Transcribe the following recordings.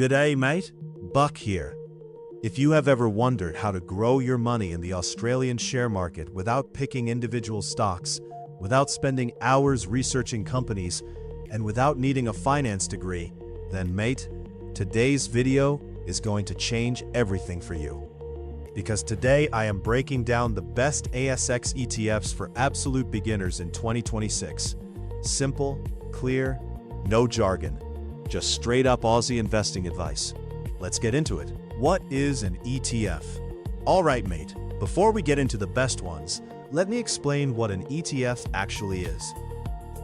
G'day mate, Buck here. If you have ever wondered how to grow your money in the Australian share market without picking individual stocks, without spending hours researching companies, and without needing a finance degree, then mate, today's video is going to change everything for you. Because today I am breaking down the best ASX ETFs for absolute beginners in 2026. Simple, clear, no jargon, just straight up Aussie investing advice. Let's get into it. What is an ETF? Alright mate, before we get into the best ones, let me explain what an ETF actually is.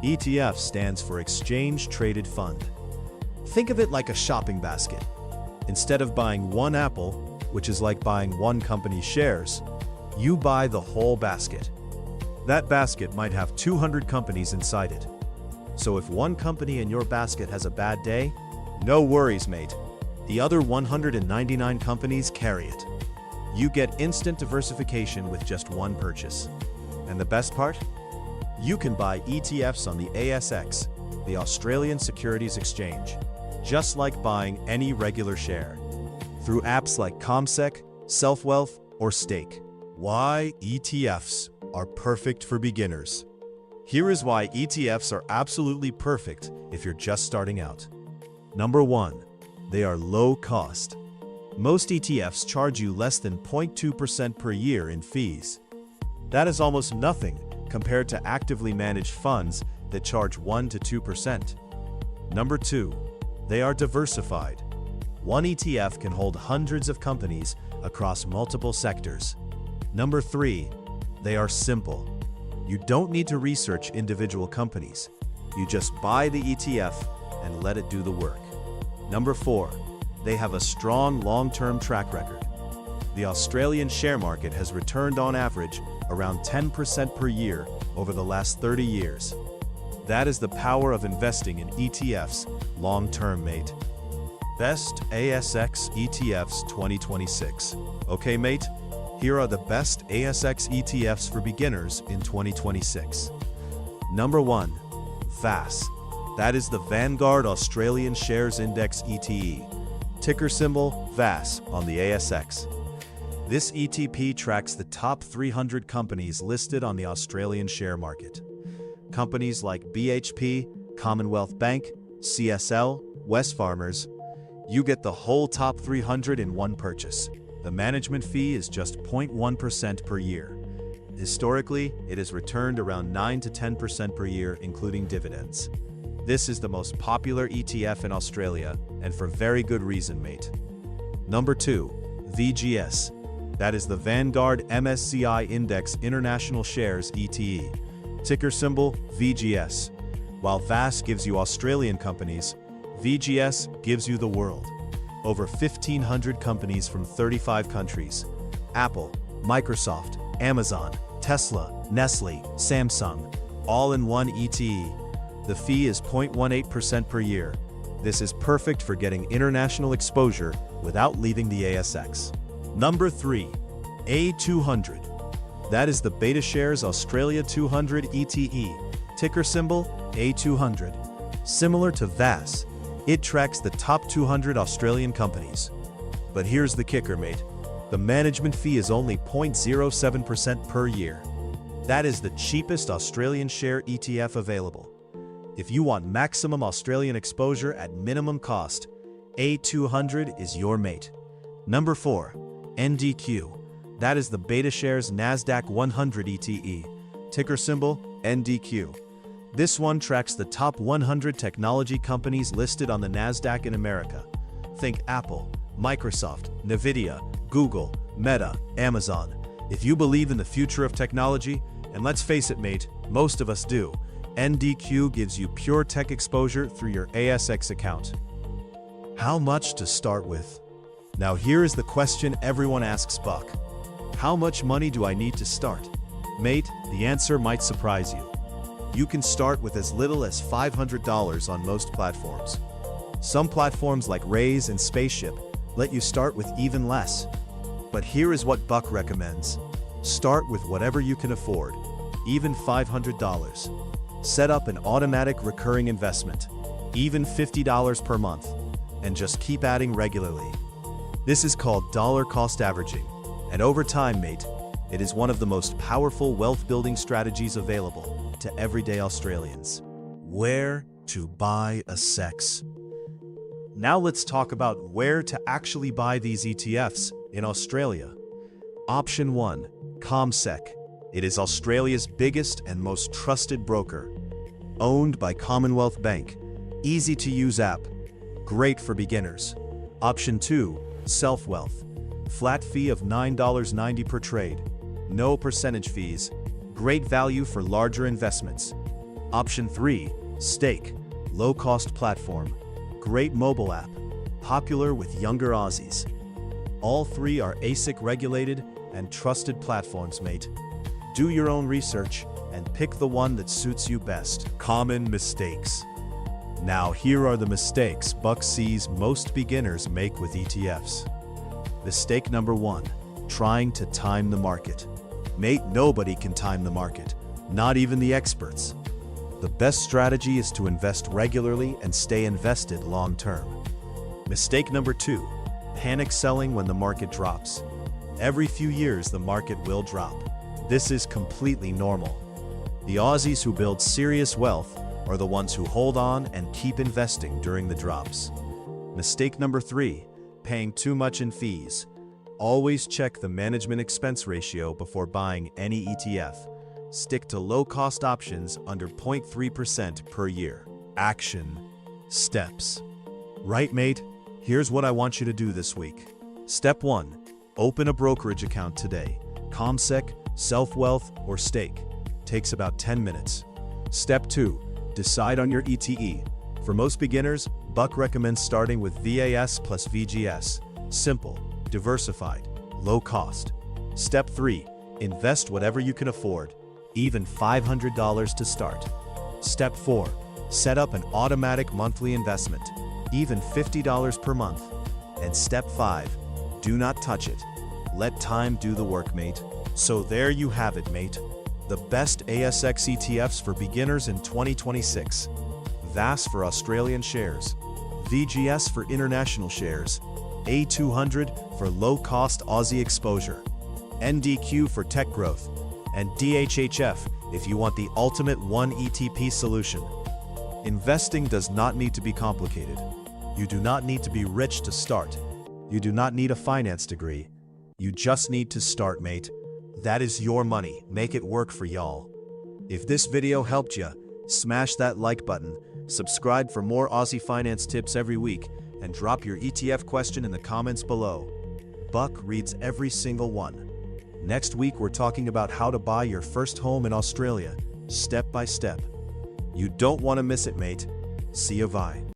ETF stands for Exchange Traded Fund. Think of it like a shopping basket. Instead of buying one apple, which is like buying one company's shares, you buy the whole basket. That basket might have 200 companies inside it. So if one company in your basket has a bad day, no worries mate. The other 199 companies carry it. You get instant diversification with just one purchase. And the best part? You can buy ETFs on the ASX, the Australian Securities Exchange, just like buying any regular share, through apps like CommSec, SelfWealth, or Stake. Why ETFs are perfect for beginners. Here is why ETFs are absolutely perfect if you're just starting out. Number 1. They are low cost. Most ETFs charge you less than 0.2% per year in fees. That is almost nothing compared to actively managed funds that charge 1 to 2%. Number 2. They are diversified. One ETF can hold hundreds of companies across multiple sectors. Number 3. They are simple. You don't need to research individual companies. You just buy the ETF and let it do the work. Number 4. They have a strong long-term track record. The Australian share market has returned on average around 10% per year over the last 30 years. That is the power of investing in ETFs long-term, mate. Best ASX ETFs 2026. Okay, mate, here are the best ASX ETFs for beginners in 2026. Number 1. VAS. That is the Vanguard Australian Shares Index ETE. Ticker symbol VAS on the ASX. This ETP tracks the top 300 companies listed on the Australian share market. Companies like BHP, Commonwealth Bank, CSL, Wesfarmers. You get the whole top 300 in one purchase. The management fee is just 0.1% per year. Historically, it has returned around 9 to 10% per year, including dividends. This is the most popular ETF in Australia, and for very good reason, mate. Number 2. VGS. That is the Vanguard MSCI Index International Shares ETE. Ticker symbol VGS. While VAS gives you Australian companies, VGS gives you the world. Over 1,500 companies from 35 countries. Apple, Microsoft, Amazon, Tesla, Nestle, Samsung, all in one ETE. The fee is 0.18% per year. This is perfect for getting international exposure without leaving the ASX. Number 3. A200. That is the BetaShares Australia 200 ETE. Ticker symbol A200. Similar to VAS, it tracks the top 200 Australian companies. But here's the kicker, mate. The management fee is only 0.07% per year. That is the cheapest Australian share ETF available. If you want maximum Australian exposure at minimum cost, A200 is your mate. Number 4. NDQ. That is the BetaShares NASDAQ 100 ETE. Ticker symbol NDQ. This one tracks the top 100 technology companies listed on the NASDAQ in America. Think Apple, Microsoft, Nvidia, Google, Meta, Amazon. If you believe in the future of technology, and let's face it mate, most of us do, NDQ gives you pure tech exposure through your ASX account. How much to start with? Now here is the question everyone asks Buck. How much money do I need to start? Mate, the answer might surprise you. You can start with as little as $500 on most platforms. Some platforms like Raise and Spaceship let you start with even less. But here is what Buck recommends. Start with whatever you can afford, even $500. Set up an automatic recurring investment, even $50 per month. and just keep adding regularly. This is called dollar cost averaging, and over time, mate, it is one of the most powerful wealth-building strategies available to everyday Australians. Where to buy ASX. Now let's talk about where to actually buy these ETFs in Australia. Option 1. CommSec. It is Australia's biggest and most trusted broker. Owned by Commonwealth Bank. Easy-to-use app. Great for beginners. Option 2. SelfWealth. Flat fee of $9.90 per trade. No percentage fees. Great value for larger investments. Option 3. Stake. Low-cost platform. Great mobile app. Popular with younger Aussies. All three are ASIC regulated and trusted platforms, mate. Do your own research and pick the one that suits you best. Common mistakes. Now here are the mistakes Buck sees most beginners make with ETFs. Mistake number 1. Trying to time the market. Mate, nobody can time the market, not even the experts. The best strategy is to invest regularly and stay invested long term. Mistake number 2. Panic selling when the market drops. Every few years the market will drop. This is completely normal. The Aussies who build serious wealth are the ones who hold on and keep investing during the drops. Mistake number 3. Paying too much in fees. Always check the management expense ratio before buying any ETF. Stick to low-cost options under 0.3% per year. Action steps. Right, mate? Here's what I want you to do this week. Step 1. Open a brokerage account today. CommSec, SelfWealth, or Stake. Takes about 10 minutes. Step 2. Decide on your ETE. For most beginners, Buck recommends starting with VAS plus VGS. Simple, diversified, low cost. Step 3. Invest whatever you can afford, even $500 to start. Step 4. Set up an automatic monthly investment, even $50 per month. And Step 5. Do not touch it. Let time do the work, mate. So there you have it, mate. The best ASX ETFs for beginners in 2026. VAS for Australian shares, VGS for international shares, A200 for low-cost Aussie exposure, NDQ for tech growth, and DHHF if you want the ultimate one ETP solution. Investing does not need to be complicated. You do not need to be rich to start. You do not need a finance degree. You just need to start, mate. That is your money. Make it work for y'all. If this video helped you, smash that like button, subscribe for more Aussie finance tips every week, and drop your ETF question in the comments below. Buck reads every single one. Next week we're talking about how to buy your first home in Australia, step by step. You don't want to miss it, mate. See you, bye.